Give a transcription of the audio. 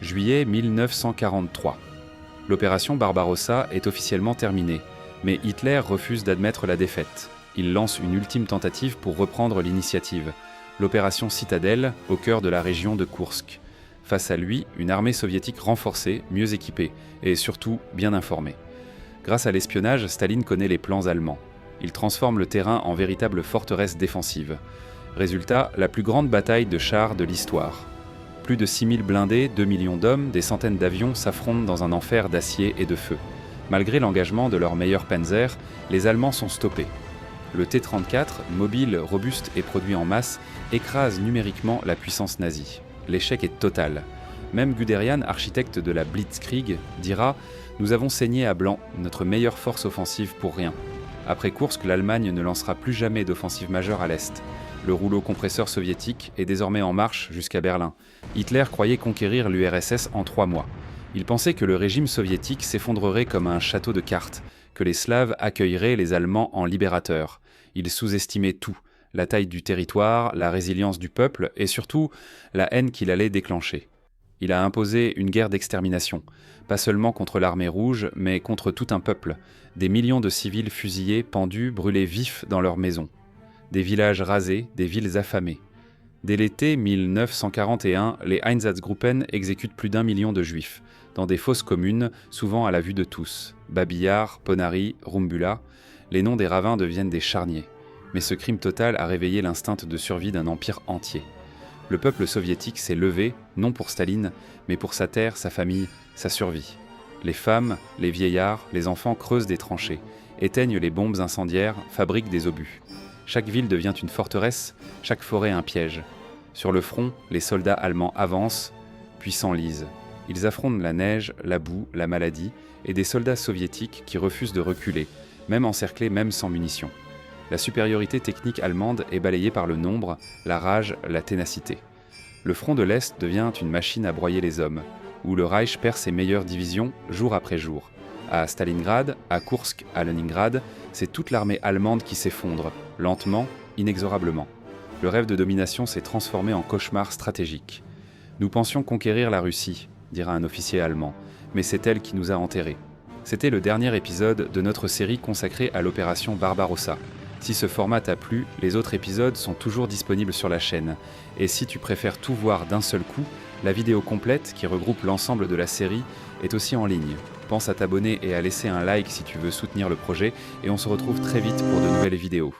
Juillet 1943. L'opération Barbarossa est officiellement terminée, mais Hitler refuse d'admettre la défaite. Il lance une ultime tentative pour reprendre l'initiative, l'opération Citadelle, au cœur de la région de Koursk. Face à lui, une armée soviétique renforcée, mieux équipée et surtout bien informée. Grâce à l'espionnage, Staline connaît les plans allemands. Il transforme le terrain en véritable forteresse défensive. Résultat, la plus grande bataille de chars de l'histoire. Plus de 6000 blindés, 2 millions d'hommes, des centaines d'avions s'affrontent dans un enfer d'acier et de feu. Malgré l'engagement de leur meilleur Panzer, les Allemands sont stoppés. Le T-34, mobile, robuste et produit en masse, écrase numériquement la puissance nazie. L'échec est total. Même Guderian, architecte de la Blitzkrieg, dira « Nous avons saigné à blanc, notre meilleure force offensive pour rien. » Après Koursk, l'Allemagne ne lancera plus jamais d'offensive majeure à l'Est. Le rouleau compresseur soviétique est désormais en marche jusqu'à Berlin. Hitler croyait conquérir l'URSS en 3 mois. Il pensait que le régime soviétique s'effondrerait comme un château de cartes, que les Slaves accueilleraient les Allemands en libérateurs. Il sous-estimait tout, la taille du territoire, la résilience du peuple et surtout la haine qu'il allait déclencher. Il a imposé une guerre d'extermination, pas seulement contre l'armée rouge, mais contre tout un peuple. Des millions de civils fusillés, pendus, brûlés vifs dans leurs maisons. Des villages rasés, des villes affamées. Dès l'été 1941, les Einsatzgruppen exécutent plus d'1 million de juifs, dans des fosses communes, souvent à la vue de tous. Babillard, Ponary, Rumbula, les noms des ravins deviennent des charniers. Mais ce crime total a réveillé l'instinct de survie d'un empire entier. Le peuple soviétique s'est levé, non pour Staline, mais pour sa terre, sa famille, sa survie. Les femmes, les vieillards, les enfants creusent des tranchées, éteignent les bombes incendiaires, fabriquent des obus. Chaque ville devient une forteresse, chaque forêt un piège. Sur le front, les soldats allemands avancent, puis s'enlisent. Ils affrontent la neige, la boue, la maladie, et des soldats soviétiques qui refusent de reculer, même encerclés, même sans munitions. La supériorité technique allemande est balayée par le nombre, la rage, la ténacité. Le front de l'Est devient une machine à broyer les hommes, où le Reich perd ses meilleures divisions jour après jour. À Stalingrad, à Koursk, à Leningrad, c'est toute l'armée allemande qui s'effondre, lentement, inexorablement. Le rêve de domination s'est transformé en cauchemar stratégique. Nous pensions conquérir la Russie, dira un officier allemand, mais c'est elle qui nous a enterrés. C'était le dernier épisode de notre série consacrée à l'opération Barbarossa. Si ce format t'a plu, les autres épisodes sont toujours disponibles sur la chaîne. Et si tu préfères tout voir d'un seul coup, la vidéo complète, qui regroupe l'ensemble de la série, est aussi en ligne. Pense à t'abonner et à laisser un like si tu veux soutenir le projet, et on se retrouve très vite pour de nouvelles vidéos.